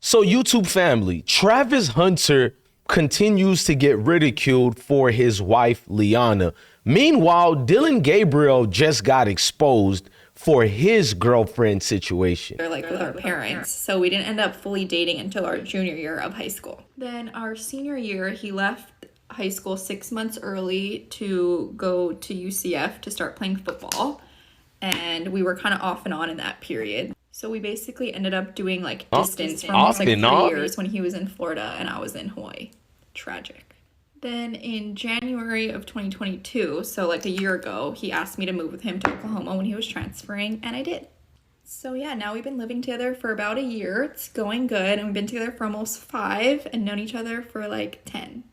So YouTube family, Travis Hunter continues to get ridiculed for his wife, Lyanna. Meanwhile, Dillon Gabriel just got exposed for his girlfriend situation. They're like with our parents, so we didn't end up fully dating until our junior year of high school. Then our senior year, he left high school 6 months early to go to UCF to start playing football. And we were kind of off and on in that period. So we basically ended up doing like distance for almost like 3 years when he was in Florida and I was in Hawaii. Tragic. Then in January of 2022, so like a year ago, he asked me to move with him to Oklahoma when he was transferring, and I did. So yeah, now we've been living together for about a year. It's going good, and we've been together for almost 5 and known each other for like 10.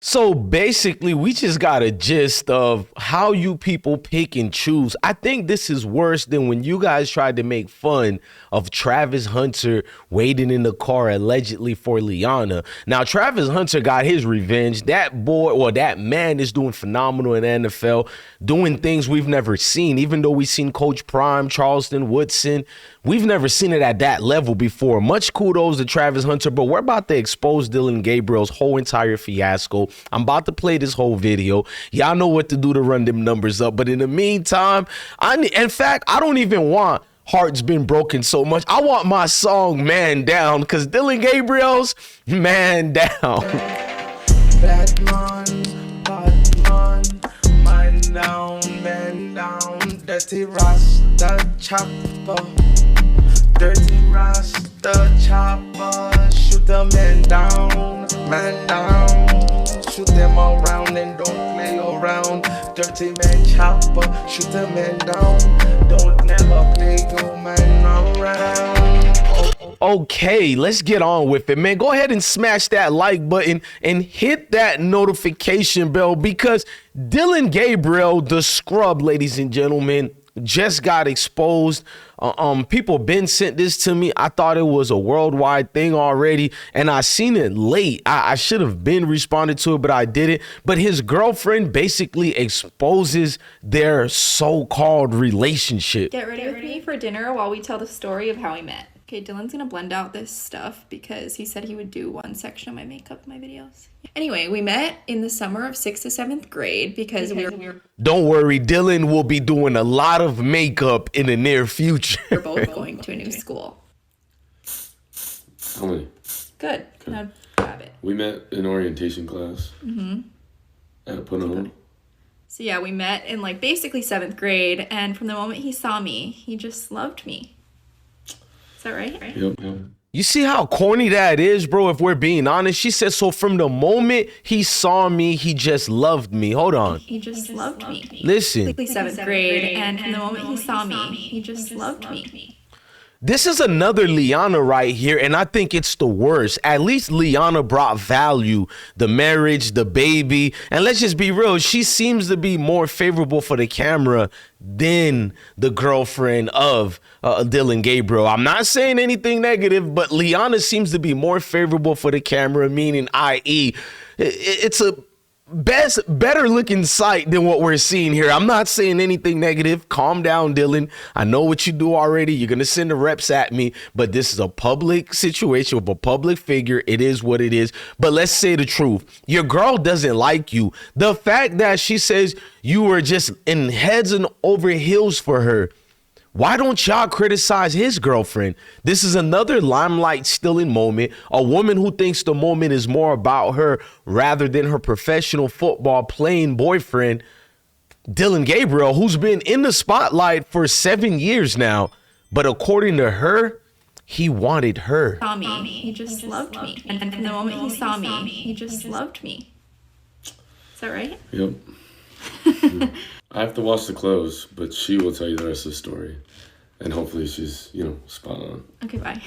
So basically, we just got a gist of how you people pick and choose. I think this is worse than when you guys tried to make fun of Travis Hunter waiting in the car allegedly for Lyanna. Now, Travis Hunter got his revenge. That boy or that man is doing phenomenal in the NFL, doing things we've never seen. Even though we've seen Coach Prime, Charleston, Woodson, we've never seen it at that level before. Much kudos to Travis Hunter, but we're about to expose Dillon Gabriel's whole entire fiasco. I'm about to play this whole video. Y'all know what to do to run them numbers up. But in the meantime, in fact, I don't even want Heart's Been Broken so much. I want my song Man Down, because Dillon Gabriel's Man Down. Bad man down, dirty Rasta chopper. Dirty Rasta chopper, shoot the man down, shoot them around and don't play around. Dirty man chopper, shoot the man down, don't never play your man around. Okay, let's get on with it, man. Go ahead and smash that like button and hit that notification bell, because Dillon Gabriel, the scrub, ladies and gentlemen, just got exposed. People been sent this to me. I thought it was a worldwide thing already, and I seen it late. I should have been responded to it, but I didn't. But his girlfriend basically exposes their so-called relationship. Get ready with me for dinner while we tell the story of how we met. Okay, Dillon's gonna blend out this stuff because he said he would do one section of my makeup in my videos. Anyway, we met in the summer of 6th to 7th grade because we were... Don't worry, Dillon will be doing a lot of makeup in the near future. We're both going to a new school. How many? Good. Okay. Now grab it. We met in orientation class. At Punahou. So yeah, we met in like basically 7th grade, and from the moment he saw me, he just loved me. Is that right? Yep. You see how corny that is, bro, if we're being honest? She said, so from the moment he saw me, he just loved me. Hold on. He just loved me. Listen. 7th grade, and from the moment he saw me, he just loved me. This is another Lyanna right here, and I think it's the worst. At least Lyanna brought value, the marriage, the baby, and let's just be real, she seems to be more favorable for the camera than the girlfriend of Dillon Gabriel. I'm not saying anything negative, but Lyanna seems to be more favorable for the camera, meaning i.e. it's a better looking sight than what we're seeing here. I'm not saying anything negative. Calm down, Dillon. I know what you do already. You're going to send the reps at me, but this is a public situation with a public figure. It is what it is. But let's say the truth. Your girl doesn't like you. The fact that she says you were just in heads and over heels for her, why don't y'all criticize his girlfriend? This is another limelight stealing moment. A woman who thinks the moment is more about her rather than her professional football playing boyfriend, Dillon Gabriel, who's been in the spotlight for 7 years now. But according to her, he wanted her. He just loved me. And from the moment he saw me, he just loved me. Is that right? Yep. I have to wash the clothes, but she will tell you the rest of the story. And hopefully she's, spot on. Okay, bye.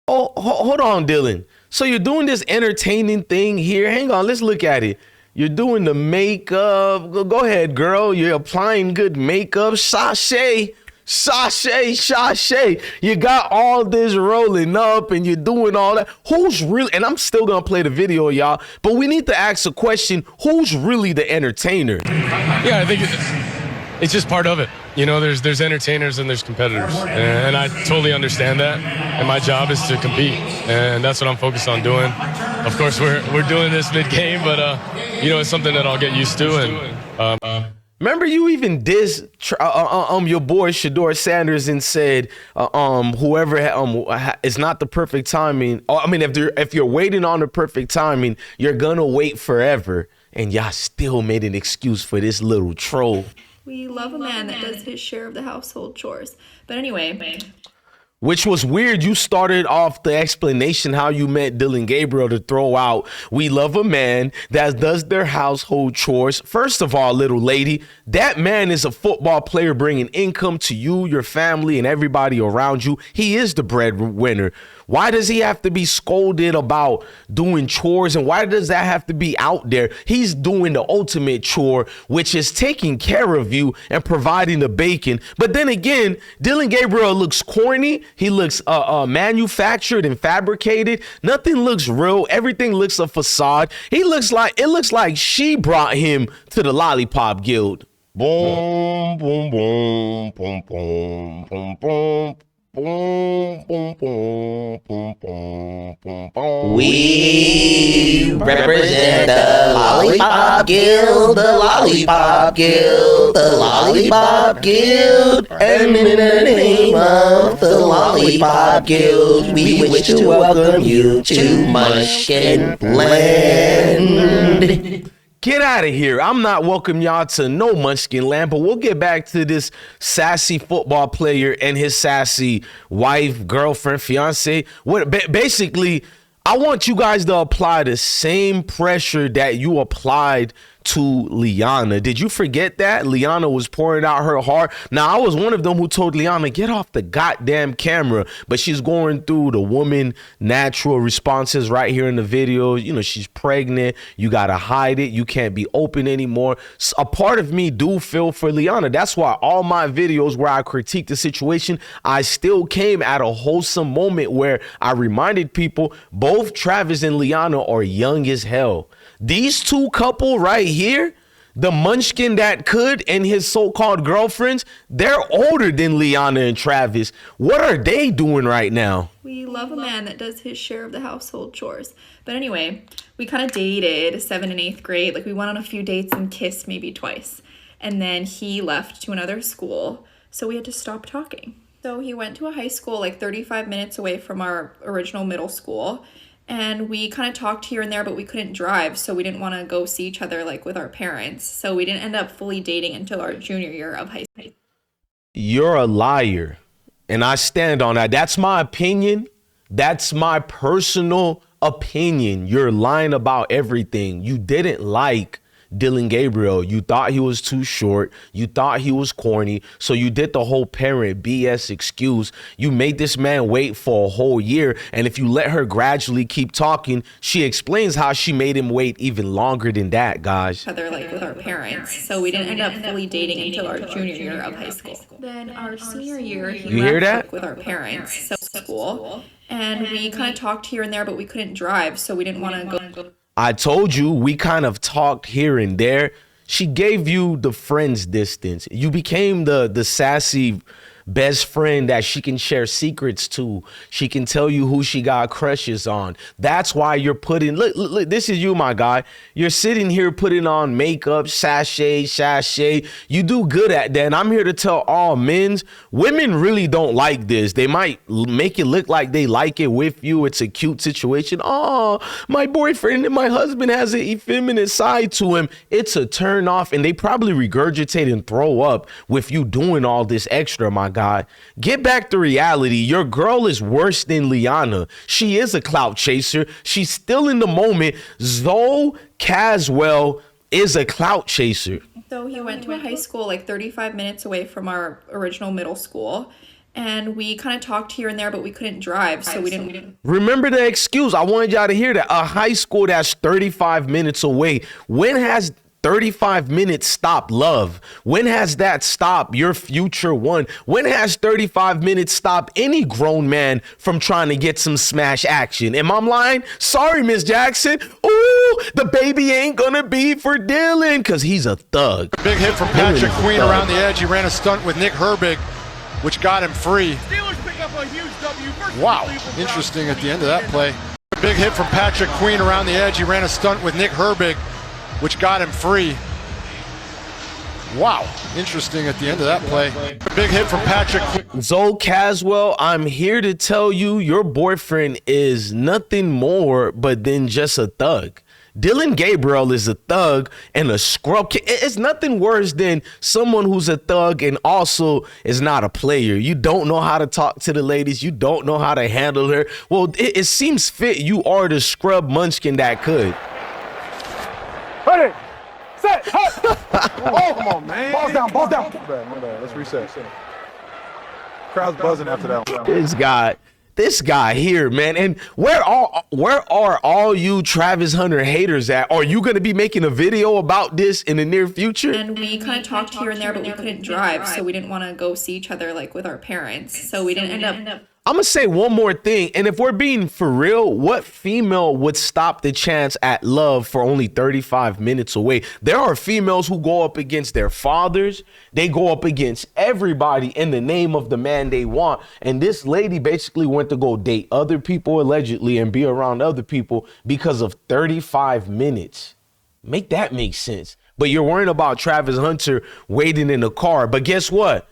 Oh, hold on, Dillon. So you're doing this entertaining thing here. Hang on, let's look at it. You're doing the makeup. Go ahead, girl. You're applying good makeup. Sashay. You got all this rolling up and you're doing all that. Who's really, and I'm still gonna play the video, y'all, but we need to ask a question. Who's really the entertainer? Yeah, I think it's just part of it. you know, there's entertainers and there's competitors, and I totally understand that. And my job is to compete, and that's what I'm focused on doing. Of course, we're doing this mid-game, but you know, it's something that I'll get used to. And remember, you even dissed your boy Shedeur Sanders and said whoever is not the perfect timing. I mean, if you're waiting on the perfect timing, you're gonna wait forever. And y'all still made an excuse for this little troll. We love a man that does his share of the household chores. But anyway. Which was weird. You started off the explanation how you meant Dillon Gabriel to throw out, we love a man that does their household chores. First of all, little lady, that man is a football player bringing income to you, your family, and everybody around you. He is the breadwinner. Why does he have to be scolded about doing chores? And why does that have to be out there? He's doing the ultimate chore, which is taking care of you and providing the bacon. But then again, Dillon Gabriel looks corny. He looks manufactured and fabricated. Nothing looks real. Everything looks a facade. It looks like she brought him to the Lollipop Guild. Boom, boom, boom, boom, boom, boom, boom. Boom, boom, boom, boom, boom, boom, boom. We represent the Lollipop Guild, the Lollipop Guild, the Lollipop Guild. And in the name of the Lollipop Guild, we wish to welcome you to Munchkin Land. Get out of here. I'm not welcoming y'all to no Munchkin Land, but we'll get back to this sassy football player and his sassy wife, girlfriend, fiance. Basically, I want you guys to apply the same pressure that you applied to Lyanna. Did you forget that? Lyanna was pouring out her heart. Now, I was one of them who told Lyanna, get off the goddamn camera. But she's going through the woman natural responses right here in the video. You know, she's pregnant. You got to hide it. You can't be open anymore. So a part of me do feel for Lyanna. That's why all my videos where I critique the situation, I still came at a wholesome moment where I reminded people both Travis and Lyanna are young as hell. These two couple right here, the munchkin that could and his so-called girlfriends, they're older than Lyanna and Travis. What are they doing right now? We love a man that does his share of the household chores. But anyway, we kind of dated 7th and 8th grade. Like, we went on a few dates and kissed maybe twice. And then he left to another school, so we had to stop talking. So he went to a high school like 35 minutes away from our original middle school. And we kind of talked here and there, but we couldn't drive, so we didn't want to go see each other like with our parents. So we didn't end up fully dating until our junior year of high school. You're a liar, and I stand on that. That's my opinion. That's my personal opinion. You're lying about everything. You didn't like Dillon Gabriel. You thought he was too short. You thought he was corny. So you did the whole parent BS excuse. You made this man wait for a whole year. And if you let her gradually keep talking, she explains how she made him wait even longer than that, guys. Other like with our parents. So we didn't end up fully dating until our junior year of high school. Then our senior year, he you hear that? With our parents. So school. And we kind of talked here and there, but we couldn't drive, so we didn't want to go. I told you we kind of talked here and there. She gave you the friend's distance. You became the sassy best friend that she can share secrets to. She can tell you who she got crushes on. That's why you're putting, look, this is you, my guy. You're sitting here putting on makeup, sachet. You do good at that. And I'm here to tell all men's, women really don't like this. They might make it look like they like it with you. It's a cute situation. Oh, my boyfriend and my husband has an effeminate side to him. It's a turn off, and they probably regurgitate and throw up with you doing all this extra, my guy. Get back to reality. Your girl is worse than Lyanna. She is a clout chaser. She's still in the moment. Zo Caswell is a clout chaser. So he went to a high school like 35 minutes away from our original middle school. And we kind of talked here and there, but we couldn't drive, so we didn't. Remember the excuse. I wanted y'all to hear that. A high school that's 35 minutes away. When has 35 minutes stop love? When has that stopped your future one? When has 35 minutes stopped any grown man from trying to get some smash action? Am I lying? Sorry, Miss Jackson. Ooh. the baby ain't gonna be for Dillon because he's a thug. Big hit from Patrick Queen around the edge. He ran a stunt with Nick Herbig, which got him free. Wow, interesting at the end of that play. Big hit from Patrick Queen around the edge. He ran a stunt with Nick Herbig, which got him free. Wow, interesting at the end of that play. Big hit from Patrick. Zo Caswell, I'm here to tell you your boyfriend is nothing more but than just a thug. Dillon Gabriel is a thug and a scrub. It's nothing worse than someone who's a thug and also is not a player. You don't know how to talk to the ladies. You don't know how to handle her. Well, it seems fit you are the scrub munchkin that could. Ready, set, hut. Oh, come on, man. Balls down, balls down. My bad. Let's reset. Crowd's buzzing after that one. This guy here, man. And where are all you Travis Hunter haters at? Are you going to be making a video about this in the near future? And we kind of talked here and there, but we couldn't drive, so we didn't want to go see each other like with our parents. So we didn't end up. I'm going to say one more thing. And if we're being for real, what female would stop the chance at love for only 35 minutes away? There are females who go up against their fathers. They go up against everybody in the name of the man they want. And this lady basically went to go date other people allegedly and be around other people because of 35 minutes. Make that make sense. But you're worrying about Travis Hunter waiting in the car. But guess what?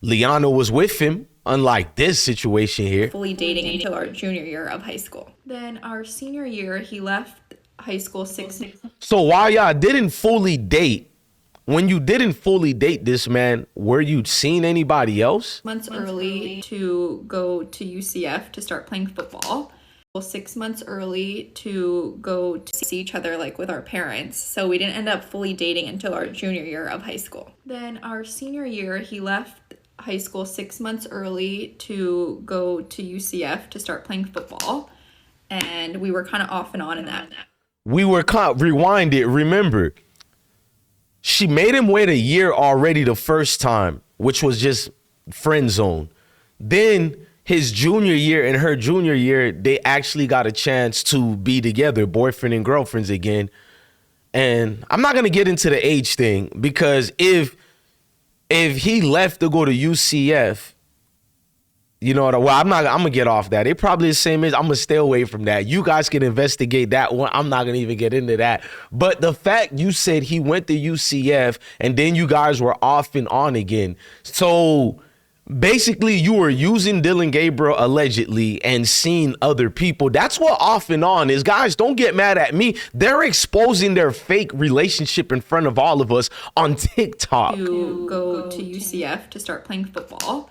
Lyanna was with him. Unlike this situation here. Fully dating until our junior year of high school. Then our senior year, he left high school 6 months. So while y'all didn't fully date, when you didn't fully date this man, were you seeing anybody else? Months early to go to UCF to start playing football. 6 months early to go to see each other like with our parents. So we didn't end up fully dating until our junior year of high school. Then our senior year, he left high school 6 months early to go to UCF to start playing football. And we were kind of off and on in that. Rewind it. Remember, she made him wait a year already the first time, which was just friend zone. Then his junior year and her junior year, they actually got a chance to be together, boyfriend and girlfriends again. And I'm not going to get into the age thing because if he left to go to UCF, you know what? Well, I'm gonna get off that. They probably the same age. I'm gonna stay away from that. You guys can investigate that one. I'm not gonna even get into that. But the fact you said he went to UCF and then you guys were off and on again. So basically, you were using Dillon Gabriel allegedly and seeing other people. That's what off and on is. Guys, don't get mad at me. They're exposing their fake relationship in front of all of us on TikTok. To go to UCF to start playing football.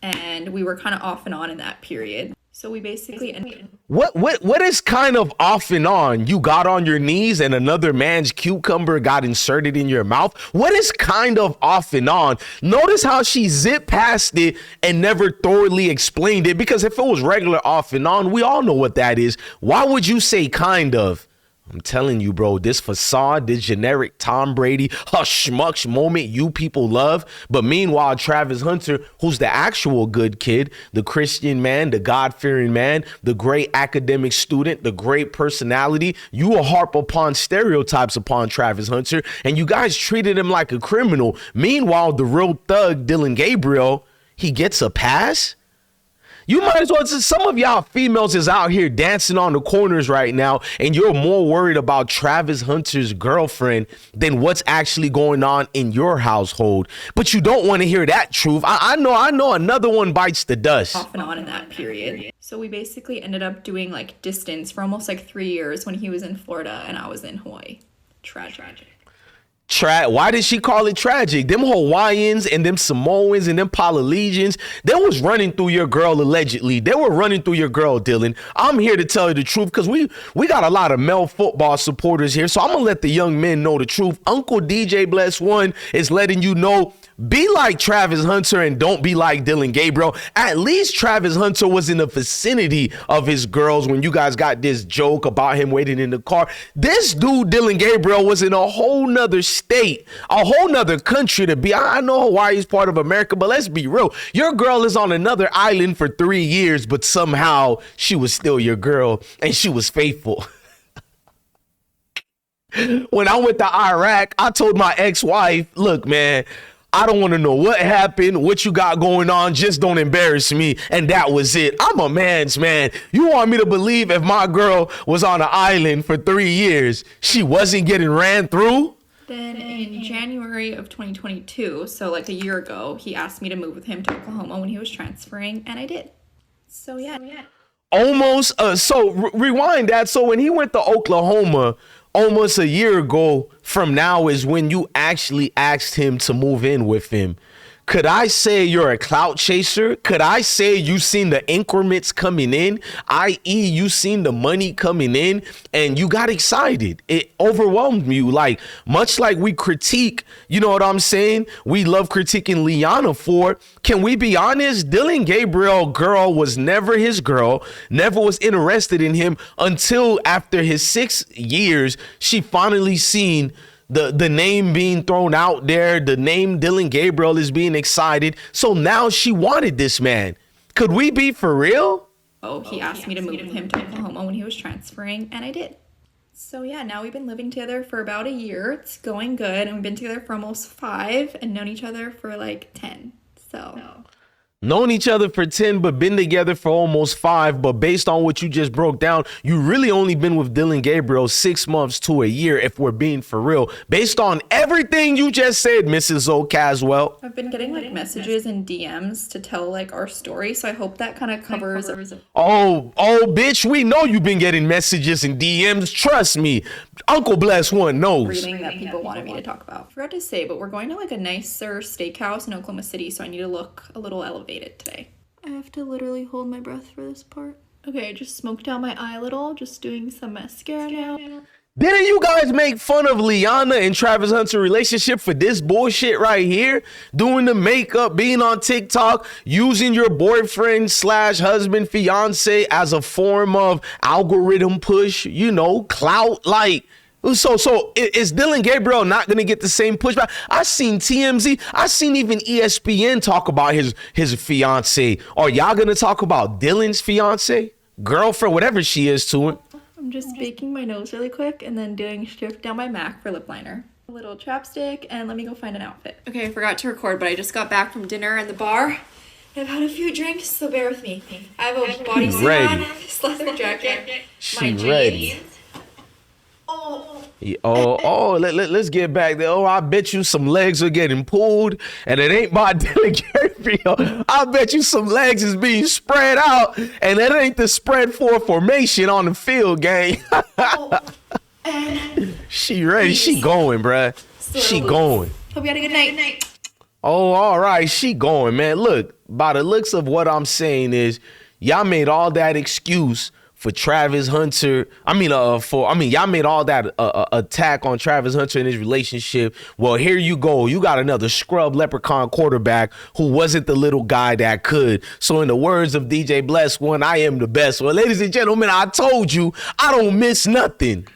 And we were kind of off and on in that period. So we basically ended. What is kind of off and on? You got on your knees and another man's cucumber got inserted in your mouth. What is kind of off and on? Notice how she zipped past it and never thoroughly explained it, because if it was regular off and on, we all know what that is. Why would you say kind of? I'm telling you, bro, this facade, this generic Tom Brady hush much moment you people love. But meanwhile, Travis Hunter, who's the actual good kid, the Christian man, the God-fearing man, the great academic student, the great personality, you will harp upon stereotypes upon Travis Hunter, and you guys treated him like a criminal. Meanwhile, the real thug, Dillon Gabriel, he gets a pass? You might as well, some of y'all females is out here dancing on the corners right now, and you're more worried about Travis Hunter's girlfriend than what's actually going on in your household. But you don't want to hear that truth. I know another one bites the dust. Off and on in that period. So we basically ended up doing like distance for almost like 3 years when he was in Florida and I was in Hawaii. Tragic. Why did she call it tragic? Them Hawaiians and them Samoans and them Polynesians, they was running through your girl allegedly. They were running through your girl, Dillon. I'm here to tell you the truth because we got a lot of male football supporters here, so I'm going to let the young men know the truth. Uncle DJ Blessone is letting you know, be like Travis Hunter and don't be like Dillon Gabriel. At least Travis Hunter was in the vicinity of his girls when you guys got this joke about him waiting in the car. This dude, Dillon Gabriel, was in a whole nother state, a whole nother country to be. I know Hawaii is part of America, but let's be real. Your girl is on another island for 3 years, but somehow she was still your girl and she was faithful. When I went to Iraq, I told my ex-wife, look, man, I don't want to know what happened, what you got going on. Just don't embarrass me. And that was it. I'm a man's man. You want me to believe if my girl was on an island for 3 years, she wasn't getting ran through? Then in January of 2022, so like a year ago, he asked me to move with him to Oklahoma when he was transferring, and I did. So yeah. Almost. Rewind that. So when he went to Oklahoma almost a year ago from now is when you actually asked him to move in with him. Could I say you're a clout chaser? Could I say you seen the increments coming in, i.e. you seen the money coming in and you got excited? It overwhelmed you, like much like we critique, you know what I'm saying? We love critiquing Lyanna for. Can we be honest? Dillon Gabriel girl was never his girl, never was interested in him until after his 6 years, she finally seen the name being thrown out there, the name Dillon Gabriel is being excited. So now she wanted this man. Could we be for real? Oh, he asked me to move with him to Oklahoma when he was transferring, and I did. So yeah, now we've been living together for about a year. It's going good, and we've been together for almost 5 and known each other for like 10. So Known each other for 10, but been together for almost 5. But based on what you just broke down, you really only been with Dillon Gabriel 6 months to a year, if we're being for real. Based on everything you just said, Mrs. Zo Caswell. I've been getting like messages and DMs to tell like our story, so I hope that kind of covers. Oh, bitch, we know you've been getting messages and DMs. Trust me, Uncle Bless One knows. Reading that people wanted me to talk about. Forgot to say, but we're going to like a nicer steakhouse in Oklahoma City, so I need to look a little elevated today. I have to literally hold my breath for this part. Okay, I just smoked down my eye a little, just doing some mascara now. Didn't you guys make fun of Lyanna and Travis Hunter's relationship for this bullshit right here? Doing the makeup, being on TikTok, using your boyfriend slash husband, fiance as a form of algorithm push, you know, clout, like. So is Dillon Gabriel not going to get the same pushback? I seen TMZ. I seen even ESPN talk about his fiance. Are y'all going to talk about Dillon's fiance, girlfriend, whatever she is to him? I'm just baking my nose really quick and then doing shift down my MAC for lip liner. A little chapstick, and let me go find an outfit. Okay, I forgot to record, but I just got back from dinner in the bar. I've had a few drinks, so bear with me. I have a bodysuit on, this leather jacket, my jeans. Let's get back there. Oh, I bet you some legs are getting pulled, and it ain't by Dillon Gabriel. I bet you some legs is being spread out, and it ain't the spread for formation on the field, gang. She ready. She going, bruh. She going. Hope you had a good night. Oh, all right. She going, man. Look, by the looks of what I'm saying is, y'all made all that excuse for Travis Hunter. Y'all made all that attack on Travis Hunter and his relationship. Well, here you go. You got another scrub leprechaun quarterback who wasn't the little guy that could. So in the words of DJ Bless One, I am the best. Well, ladies and gentlemen, I told you I don't miss nothing.